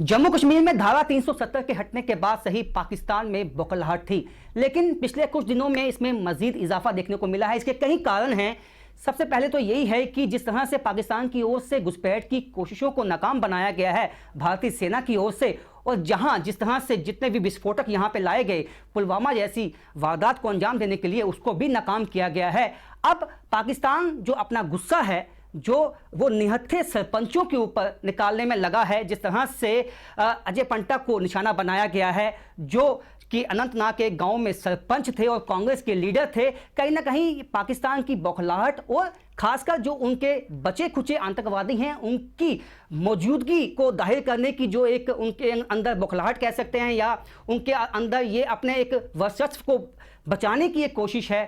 जम्मू कश्मीर में धारा 370 के हटने के बाद से ही पाकिस्तान में बौखलाहट थी, लेकिन पिछले कुछ दिनों में इसमें मजीद इजाफा देखने को मिला है। इसके कई कारण हैं। सबसे पहले तो यही है कि जिस तरह से पाकिस्तान की ओर से घुसपैठ की कोशिशों को नाकाम बनाया गया है भारतीय सेना की ओर से, और जहां जिस तरह से जितने भी विस्फोटक यहां पे लाए गए पुलवामा जैसी वारदात को अंजाम देने के लिए, उसको भी नाकाम किया गया है। अब पाकिस्तान जो अपना गुस्सा है जो वो निहत्थे सरपंचों के ऊपर निकालने में लगा है, जिस तरह से अजय पंटा को निशाना बनाया गया है जो कि अनंतनाग के गांव में सरपंच थे और कांग्रेस के लीडर थे। कहीं ना कहीं पाकिस्तान की बौखलाहट और खासकर जो उनके बचे खुचे आतंकवादी हैं उनकी मौजूदगी को जाहिर करने की जो एक उनके अंदर बौखलाहट कह सकते हैं, या उनके अंदर ये अपने एक वर्चस्व को बचाने की एक कोशिश है।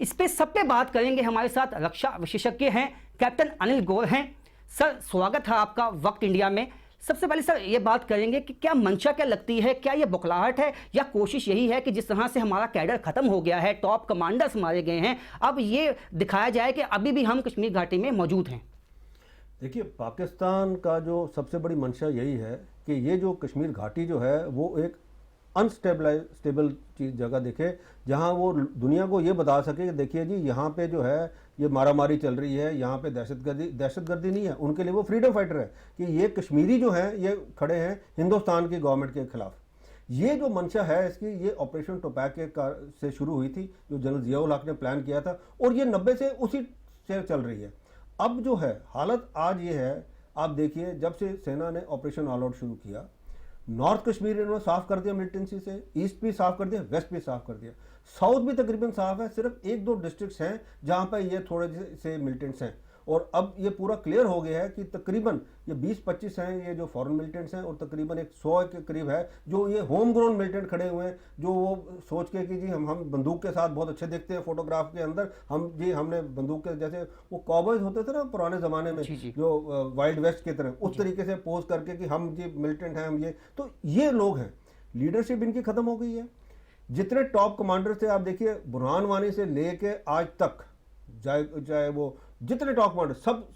इस पे सब पे बात करेंगे। हमारे साथ रक्षा विशेषज्ञ हैं, कैप्टन अनिल गौर हैं। सर, स्वागत है आपका वक्त इंडिया में। सबसे पहले सर ये बात करेंगे कि क्या मंशा क्या लगती है, क्या ये बौखलाहट है या कोशिश यही है कि जिस तरह से हमारा कैडर खत्म हो गया है, टॉप कमांडर्स मारे गए हैं, अब ये दिखाया जाए कि अभी भी हम कश्मीर घाटी में मौजूद हैं? देखिए, पाकिस्तान का जो सबसे बड़ी मंशा यही है कि ये जो कश्मीर घाटी जो है वो एक अनस्टेबल चीज़ जगह देखे, जहां वो दुनिया को ये बता सके कि देखिए जी यहाँ पे जो है ये मारामारी चल रही है, यहाँ पे दहशतगर्दी नहीं है। उनके लिए वो फ्रीडम फाइटर है कि ये कश्मीरी जो हैं ये खड़े हैं हिंदुस्तान की गवर्नमेंट के खिलाफ। ये जो मंशा है इसकी, ये ऑपरेशन टोपैक के से शुरू हुई थी जो जनरल जियाउल हक ने प्लान किया था, और ये 90 से उसी से चल रही है। अब जो है हालत आज ये है, आप देखिए जब से सेना ने ऑपरेशन ऑल आउट शुरू किया, नॉर्थ कश्मीर इन्होंने साफ कर दिया मिलिटेंसी से, ईस्ट भी साफ कर दिया, वेस्ट भी साफ कर दिया, साउथ भी तकरीबन साफ है। सिर्फ एक दो डिस्ट्रिक्ट्स हैं जहां पर ये थोड़े से मिलिटेंट्स हैं, और अब ये पूरा क्लियर हो गया है कि तकरीबन ये 20-25 हैं ये जो फॉरेन मिलिटेंट्स हैं, और तकरीबन 100 के करीब है जो ये होम ग्रोन मिलिटेंट खड़े हुए हैं, जो वो सोच के कि जी हम बंदूक के साथ बहुत अच्छे दिखते हैं फोटोग्राफ के अंदर, हमने बंदूक के जैसे वो कॉबॉयज होते थे ना पुराने ज़माने में, जो वाइल्ड वेस्ट की तरह, उस तरीके से पोज करके कि हम जी मिलिटेंट हैं, हम ये, तो ये लोग हैं। लीडरशिप इनकी ख़त्म हो गई है। जितने टॉप कमांडर थे आप देखिए, बुरहान वानी से लेके आज तक चाहे वो जितने टॉप कमांडर सब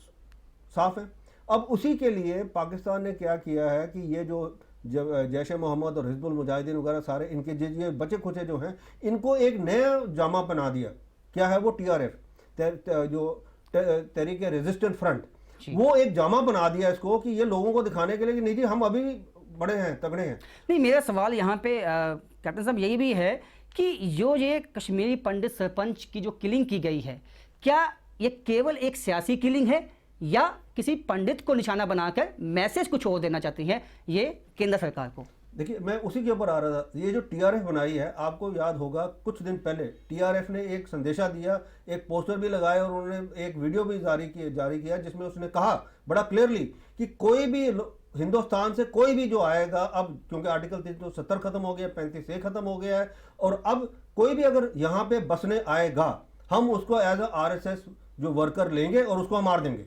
साफ हैं। अब उसी के लिए पाकिस्तान ने क्या किया है कि ये जो जैश ए मोहम्मद और हिजबुल मुजाहिदीन वगैरह सारे इनके ये बचे खुचे जो हैं, इनको एक नया जामा बना दिया। क्या है वो? TRF, जो तहरीक रेजिस्टेंट फ्रंट, वो एक जामा बना दिया इसको कि ये लोगों को दिखाने के लिए कि नहीं जी हम अभी भी बड़े हैं, तगड़े हैं। नहीं, मेरा सवाल यहाँ पे कैप्टन साहब यही भी है कि जो ये कश्मीरी पंडित सरपंच की जो किलिंग की गई है, क्या ये केवल एक सियासी किलिंग है या किसी पंडित को निशाना बनाकर मैसेज कुछ और देना चाहती है ये केंद्र सरकार को? देखिए, मैं उसी के ऊपर आ रहा था। ये जो TRF बनाई है, आपको याद होगा कुछ दिन पहले TRF ने एक संदेशा दिया, एक पोस्टर भी लगाया और उन्होंने एक वीडियो भी जारी किया जिसमें उसने कहा बड़ा क्लियरली कि कोई भी हिंदुस्तान से कोई भी जो आएगा, अब क्योंकि आर्टिकल 370 खत्म हो गया, 35 ए खत्म हो गया है, और अब कोई भी अगर यहाँ पे बसने आएगा हम उसको एज RSS जो वर्कर लेंगे और उसको मार देंगे।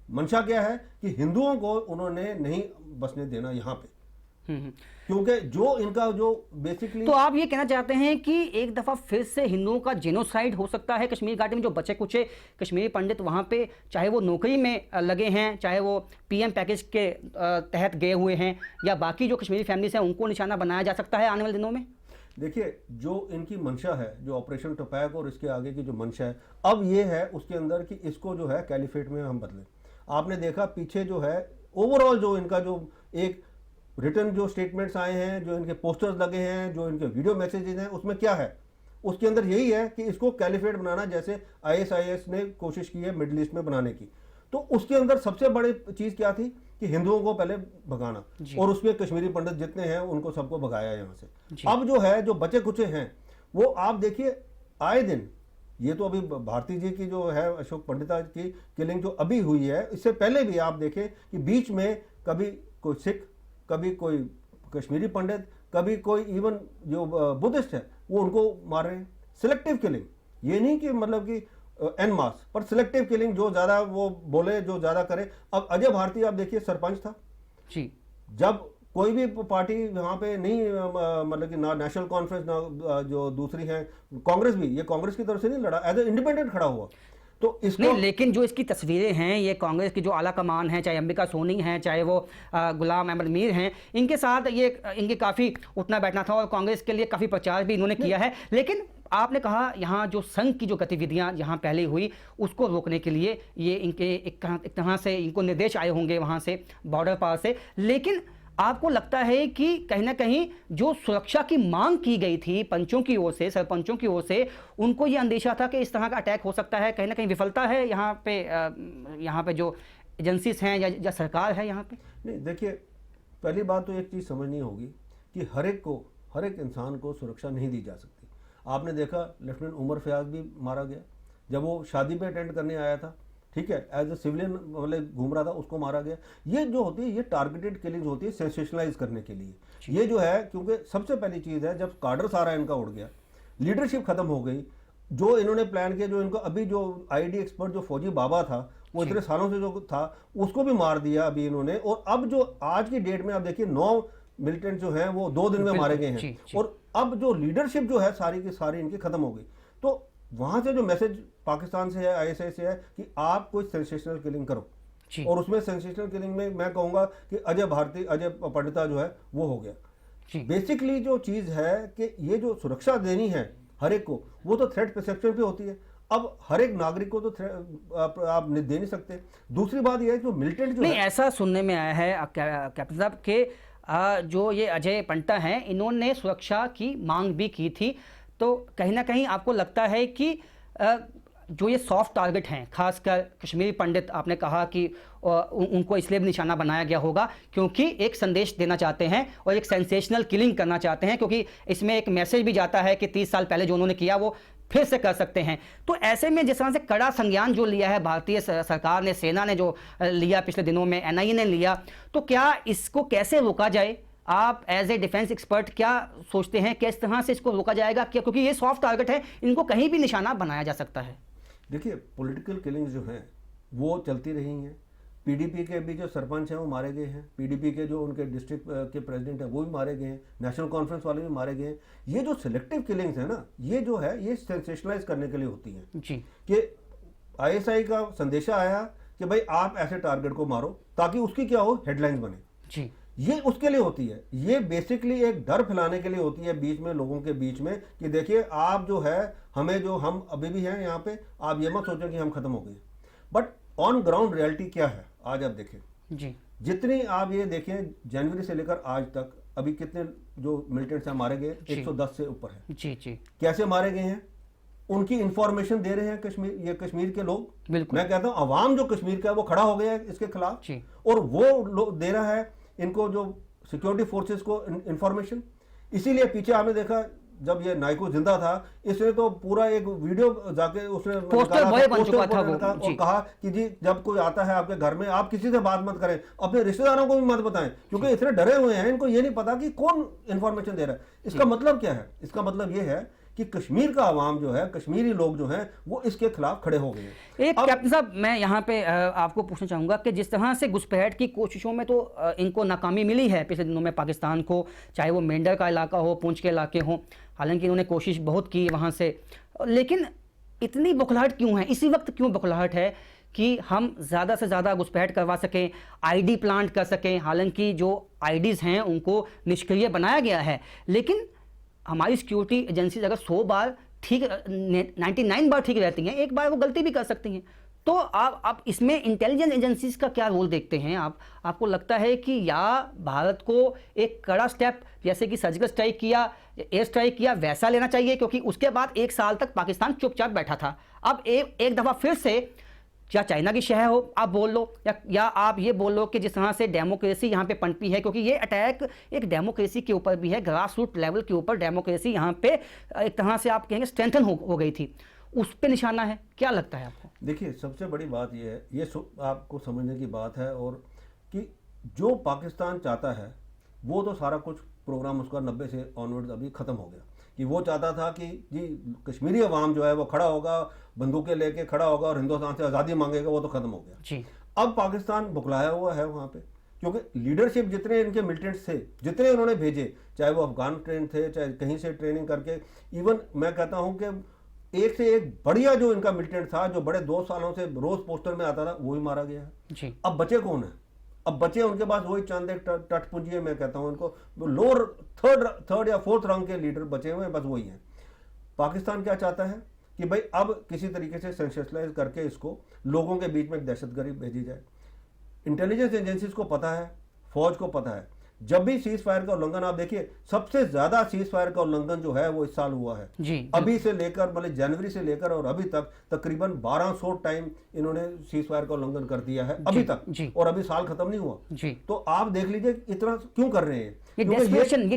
मंशा क्या है कि हिंदुओं को उन्होंने नहीं बसने देना यहाँ पे, क्योंकि जो इनका जो बेसिकली। तो आप ये कहना चाहते हैं कि एक दफा फिर से हिंदुओं का जेनोसाइड हो सकता है कश्मीर घाटी में? जो बचे कुचे कश्मीरी पंडित वहां पे, चाहे वो नौकरी में लगे हैं, चाहे वो PM पैकेज के तहत गए हुए हैं, या बाकी जो कश्मीरी फैमिलीज हैं, उनको निशाना बनाया जा सकता है आने वाले दिनों में? देखिए, जो इनकी मंशा है, जो ऑपरेशन टोपैक और इसके आगे की जो मंशा है, अब ये है उसके अंदर कि इसको जो है कैलिफेट में हम बदलें। आपने देखा पीछे जो है ओवरऑल जो इनका जो एक रिटर्न जो स्टेटमेंट्स आए हैं, जो इनके पोस्टर्स लगे हैं, जो इनके वीडियो मैसेजेस हैं, उसमें क्या है? उसके अंदर यही है कि इसको कैलिफेट बनाना, जैसे ISIS ने कोशिश की है मिडिल ईस्ट में बनाने की। तो उसके अंदर सबसे बड़ी चीज़ क्या थी कि हिंदुओं को पहले भगाना, और उसमें कश्मीरी पंडित जितने हैं उनको सबको भगाया यहाँ से। अब जो है जो बचे कुचे हैं वो आप देखिए आए दिन, ये तो अभी भारती जी की जो है अशोक पंडिता की किलिंग जो अभी हुई है, इससे पहले भी आप देखें कि बीच में कभी कोई सिख, कभी कोई कश्मीरी पंडित, कभी कोई इवन जो बुद्धिस्ट है वो उनको मार रहे हैं। सिलेक्टिव किलिंग, ये नहीं कि मतलब कि एन मास, पर सिलेक्टिव किलिंग, जो ज्यादा वो बोले, जो ज्यादा करे। अब अजय भारती आप देखिए सरपंच था जी, जब कोई भी पार्टी यहाँ पे नहीं मतलब कि ना नेशनल कॉन्फ्रेंस, ना जो दूसरी है कांग्रेस भी, ये कांग्रेस की तरफ से नहीं लड़ा, एज ए इंडिपेंडेंट खड़ा हुआ। तो इसको नहीं, लेकिन जो इसकी तस्वीरें हैं, ये कांग्रेस की जो आला कमान है, चाहे अंबिका सोनी हैं, चाहे वो गुलाम अहमद मीर हैं, इनके साथ ये इनके काफ़ी उठना बैठना था और कांग्रेस के लिए काफ़ी प्रचार भी इन्होंने किया है। लेकिन आपने कहा यहाँ जो संघ की जो गतिविधियाँ यहाँ पहले हुई, उसको रोकने के लिए ये इनके एक तरह से इनको निर्देश आए होंगे वहाँ से, बॉर्डर पार से। लेकिन आपको लगता है कि कहीं ना कहीं जो सुरक्षा की मांग की गई थी पंचों की ओर से, सरपंचों की ओर से, उनको ये अंदेशा था कि इस तरह का अटैक हो सकता है, कहीं ना कहीं विफलता है यहाँ पे जो एजेंसीज हैं या सरकार है यहाँ पे? नहीं, देखिए, पहली बात तो एक चीज़ समझनी होगी कि हर एक इंसान को सुरक्षा नहीं दी जा सकती। आपने देखा लेफ्टिनेंट उमर फयाज भी मारा गया जब वो शादी पे अटेंड करने आया था, ठीक है, एज ए सिविलियन मतलब घूम रहा था, उसको मारा गया। ये जो होती है, ये टारगेटेड किलिंग होती है सेंसेशनलाइज करने के लिए। ये जो है, क्योंकि सबसे पहली चीज़ है, जब काडर सारा इनका उड़ गया, लीडरशिप खत्म हो गई, जो इन्होंने प्लान किया, जो इनको अभी जो आईडी एक्सपर्ट जो फौजी बाबा था, वो इतने सालों से जो था, उसको भी मार दिया अभी इन्होंने। और अब जो आज की डेट में आप देखिए 9 मिलिटेंट जो हैं वो 2 दिन में मारे गए हैं। और अब जो लीडरशिप जो है सारी की सारी इनकी खत्म हो गई। तो वहां से जो मैसेज पाकिस्तान से है, आईएसआई से है कि आप कोई सेंसेशनल किलिंग करो। और उसमें सेंसेशनल किलिंग में मैं कहूंगा कि अजय पंडिता जो है वो हो गया। बेसिकली जो चीज है कि ये जो सुरक्षा देनी है हर एक को, वो तो थ्रेट परसेप्शन पे होती है। अब हर एक नागरिक को तो आप दे नहीं सकते। दूसरी बात यह है जो मिलिटेंट जो नहीं, है, ऐसा सुनने में आया है कैप्टन साहब के जो ये अजय पंडिता हैं, इन्होंने सुरक्षा की मांग भी की थी। तो कहीं ना कहीं आपको लगता है कि जो ये सॉफ्ट टारगेट हैं, खासकर कश्मीरी पंडित, आपने कहा कि उनको इसलिए भी निशाना बनाया गया होगा क्योंकि एक संदेश देना चाहते हैं और एक सेंसेशनल किलिंग करना चाहते हैं, क्योंकि इसमें एक मैसेज भी जाता है कि 30 साल पहले जो उन्होंने किया वो फिर से कर सकते हैं। तो ऐसे में जिस तरह से कड़ा संज्ञान जो लिया है भारतीय सरकार ने, सेना ने जो लिया पिछले दिनों में, एनआईए ने लिया, तो क्या इसको कैसे रोका जाए? आप एज ए डिफेंस एक्सपर्ट क्या सोचते हैं, किस तरह से इसको रोका जाएगा? क्या, क्योंकि ये सॉफ्ट टारगेट है, इनको कहीं भी निशाना बनाया जा सकता है। देखिए, पॉलिटिकल किलिंग्स जो हैं वो चलती रही हैं। पीडीपी के भी जो सरपंच हैं वो मारे गए हैं, पीडीपी के जो उनके डिस्ट्रिक्ट के प्रेसिडेंट हैं वो भी मारे गए हैं, नेशनल कॉन्फ्रेंस वाले भी मारे गए हैं। ये जो सिलेक्टिव किलिंग्स है ना, ये जो है ये सेंसेशनलाइज करने के लिए होती हैं जी, कि आईएसआई का संदेशा आया कि भाई आप ऐसे टारगेट को मारो ताकि उसकी क्या हो, हेडलाइंस बने जी। ये उसके लिए होती है। ये बेसिकली एक डर फैलाने के लिए होती है बीच में, लोगों के बीच में, कि देखिए आप जो है हम अभी भी हैं यहाँ पे, आप ये मत सोचो कि हम खत्म हो गए। बट ऑन ग्राउंड रियलिटी क्या है आज आप देखें जी, जितनी आप ये देखें जनवरी से लेकर आज तक अभी कितने जो मिलिटेंट्स हैं मारे गए, 110 से ऊपर है जी जी। कैसे मारे गए हैं? उनकी इंफॉर्मेशन दे रहे हैं कश्मीर के लोग। मैं कहता हूं अवाम जो कश्मीर का है वो खड़ा हो गया है इसके खिलाफ, और वो दे रहा है इनको जो सिक्योरिटी फोर्सेस को इंफॉर्मेशन। इसीलिए पीछे आपने देखा जब ये नाइको जिंदा था, इसने तो पूरा एक वीडियो जाके उसने पोस्टर बॉय बन चुका था वो, और कहा कि जी जब कोई आता है आपके घर में आप किसी से बात मत करें, अपने रिश्तेदारों को भी मत बताएं, क्योंकि इतने डरे हुए हैं, इनको ये नहीं पता कि कौन इंफॉर्मेशन दे रहा है। इसका मतलब क्या है? इसका मतलब ये है कि कश्मीर का आवाम जो है, कश्मीरी लोग जो हैं, वो इसके खिलाफ खड़े हो गए हैं। एक कैप्टन साहब, मैं यहाँ पे आपको पूछना चाहूँगा कि जिस तरह से घुसपैठ की कोशिशों में तो इनको नाकामी मिली है पिछले दिनों में पाकिस्तान को, चाहे वो मेंढर का इलाका हो, पुंछ के इलाके हों, हालांकि इन्होंने कोशिश बहुत की वहाँ से, लेकिन इतनी बौखलाहट क्यों है? इसी वक्त क्यों बौखलाहट है कि हम ज़्यादा से ज़्यादा घुसपैठ करवा सकें, आईडी प्लांट कर सकें? हालांकि जो आईडीज़ हैं उनको निष्क्रिय बनाया गया है, लेकिन हमारी सिक्योरिटी एजेंसीज अगर 100 बार ठीक, 99 बार ठीक रहती हैं, एक बार वो गलती भी कर सकती हैं। तो आप इसमें इंटेलिजेंस एजेंसीज का क्या रोल देखते हैं? आपको लगता है कि या भारत को एक कड़ा स्टेप जैसे कि सर्जिकल स्ट्राइक किया, एयर स्ट्राइक किया, वैसा लेना चाहिए? क्योंकि उसके बाद 1 साल तक पाकिस्तान चुपचाप बैठा था। अब एक दफ़ा फिर से, या चाइना की शह हो आप बोल लो, या आप ये बोल लो कि जिस तरह से डेमोक्रेसी यहाँ पे पनपी है, क्योंकि ये अटैक एक डेमोक्रेसी के ऊपर भी है, ग्रास रूट लेवल के ऊपर डेमोक्रेसी यहाँ पे एक तरह से आप कहेंगे स्ट्रेंथन हो गई थी, उस पे निशाना है। क्या लगता है आपको? देखिए, सबसे बड़ी बात ये है, ये आपको समझने की बात है, और कि जो पाकिस्तान चाहता है वो तो सारा कुछ प्रोग्राम उसका 90 से ऑनवर्ड्स अभी ख़त्म हो गया। कि वो चाहता था कि जी कश्मीरी अवाम जो है वो खड़ा होगा, बंदूकें लेके खड़ा होगा और हिंदुस्तान से आज़ादी मांगेगा, वो तो ख़त्म हो गया जी। अब पाकिस्तान बुखलाया हुआ है वहाँ पे, क्योंकि लीडरशिप जितने इनके मिलिटेंट्स थे, जितने उन्होंने भेजे, चाहे वो अफगान ट्रेन थे, चाहे कहीं से ट्रेनिंग करके, इवन मैं कहता हूँ कि एक से एक बढ़िया जो इनका मिलिटेंट था, जो बड़े 2 सालों से रोज पोस्टर में आता था, वो भी मारा गया है। जी। अब बचे कौन है? अब बचे उनके पास वही चंद एक टटपुंजी है, मैं कहता हूं उनको लोअर थर्ड या फोर्थ रैंक के लीडर बचे हुए हैं, बस वही हैं। पाकिस्तान क्या चाहता है कि भाई अब किसी तरीके से सेंसेशनलाइज करके इसको लोगों के बीच में एक दहशतगर्दी भेजी जाए। इंटेलिजेंस एजेंसीज को पता है, फौज को पता है, जब भी सीज फायर का उल्लंघन, आप देखिए सबसे ज्यादा सीज फायर का उल्लंघन जो है वो इस साल हुआ है जी। अभी से लेकर, मतलब जनवरी से लेकर और अभी तक तकरीबन 1200 टाइम इन्होंने सीज फायर का उल्लंघन कर दिया है अभी तक जी। और अभी साल खत्म नहीं हुआ जी। तो आप देख लीजिए इतना क्यों कर रहे हैं। ये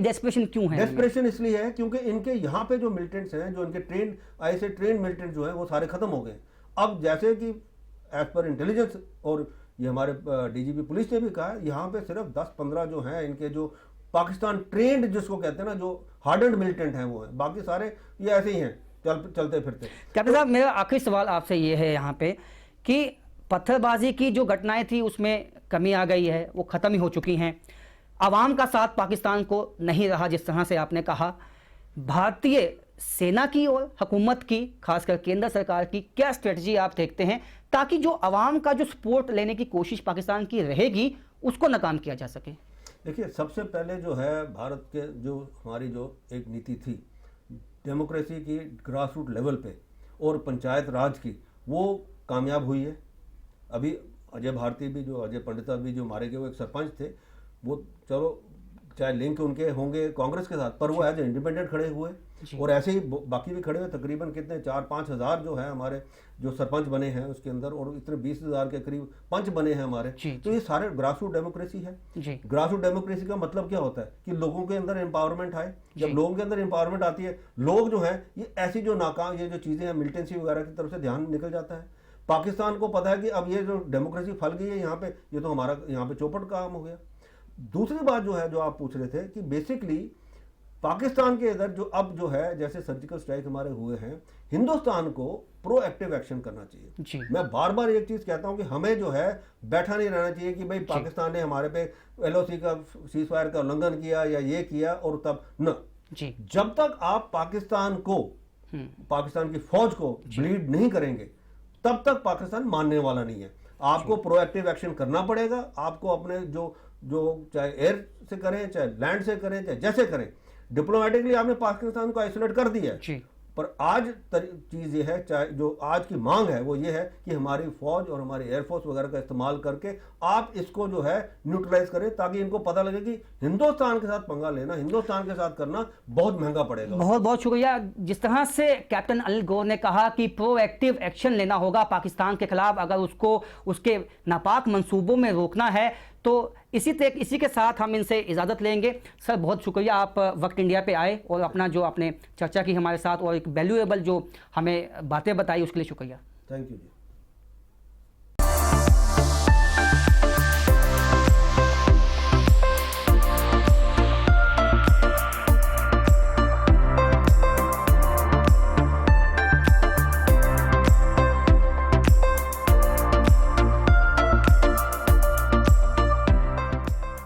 डेस्परेशन क्यों है? डेस्परेशन इसलिए है क्योंकि इनके यहाँ पे जो मिलिटेंट्स हैं, जो इनके ट्रेन मिलिटेंट जो है वो सारे खत्म हो गए। अब जैसे कि एज पर इंटेलिजेंस और ये हमारे डीजीपी पुलिस ने भी कहा, यहाँ पे सिर्फ 10-15 जो हैं इनके जो पाकिस्तान ट्रेंड जिसको कहते हैं ना, जो हार्डन्ड मिलिटेंट हैं वो हैं, बाकी सारे ये ऐसे ही हैं चलते फिरते। कैप्टन साहब, मेरा आखिरी सवाल आपसे ये है यहाँ पे कि पत्थरबाजी की जो घटनाएं थी उसमें कमी आ गई है, वो ख़त्म ही हो चुकी हैं। आवाम का साथ पाकिस्तान को नहीं रहा, जिस तरह से आपने कहा। भारतीय सेना की और हुकूमत की, खासकर केंद्र सरकार की, क्या स्ट्रेटजी आप देखते हैं ताकि जो आवाम का जो सपोर्ट लेने की कोशिश पाकिस्तान की रहेगी उसको नाकाम किया जा सके? देखिए, सबसे पहले जो है भारत के जो हमारी जो एक नीति थी डेमोक्रेसी की ग्रास रूट लेवल पे और पंचायत राज की, वो कामयाब हुई है। अभी अजय भारती भी, जो अजय पंडिता भी जो मारे गए, वो एक सरपंच थे, वो चलो चाहे लिंक उनके होंगे कांग्रेस के साथ, पर वो एज इंडिपेंडेंट खड़े हुए और ऐसे ही बाकी भी खड़े हुए। तकरीबन कितने 4-5 हज़ार जो है हमारे जो सरपंच बने हैं उसके अंदर, और इतने 20,000 के करीब पंच बने हैं हमारे। तो ये सारे ग्रास रूट डेमोक्रेसी है। ग्रास रूट डेमोक्रेसी का मतलब क्या होता है कि लोगों के अंदर एम्पावरमेंट आए। जब लोगों के अंदर एम्पावरमेंट आती है, लोग जो है ये ऐसी जो नाकाम ये जो चीज़ें हैं मिलिटेंसी वगैरह की तरफ से ध्यान निकल जाता है। पाकिस्तान को पता है कि अब ये जो डेमोक्रेसी फल गई है यहाँ पे, ये तो हमारा यहाँ पे चौपट काम हो गया। दूसरी बात जो है, जो आप पूछ रहे थे कि बेसिकली पाकिस्तान के इधर जो अब जो है जैसे सर्जिकल स्ट्राइक हमारे हुए हैं, हिंदुस्तान को प्रोएक्टिव एक्शन करना चाहिए। मैं बार बार एक चीज कहता हूं कि हमें जो है बैठा नहीं रहना चाहिए कि भाई पाकिस्तान ने हमारे पे एलओसी का सीज फायर का उल्लंघन किया या ये किया और तब न। जब तक आप पाकिस्तान को, पाकिस्तान की फौज को ब्लीड नहीं करेंगे, तब तक पाकिस्तान मानने वाला नहीं है। आपको प्रोएक्टिव एक्शन करना पड़ेगा। आपको अपने जो चाहे एयर से करें, चाहे लैंड से करें, चाहे जैसे करें, डिप्लोमेटिकली आपने पाकिस्तान को आइसोलेट कर दिया है। पर आज चीज़ ये है, चाहे जो आज की मांग है वो ये है कि हमारी फौज और हमारी एयरफोर्स वगैरह का इस्तेमाल करके आप इसको जो है न्यूट्रलाइज करें, ताकि इनको पता लगे कि हिंदुस्तान के साथ पंगा लेना, हिंदुस्तान के साथ करना बहुत महंगा पड़ेगा। बहुत बहुत शुक्रिया। जिस तरह से कैप्टन अनिल गौर ने कहा कि प्रोएक्टिव एक्शन लेना होगा पाकिस्तान के खिलाफ, अगर उसको उसके नापाक मंसूबों में रोकना है, तो इसी के साथ हम इनसे इजाज़त लेंगे। सर, बहुत शुक्रिया, आप वक्त इंडिया पे आए और अपना जो आपने चर्चा की हमारे साथ और एक वैल्यूएबल जो हमें बातें बताई उसके लिए शुक्रिया। Thank you ji.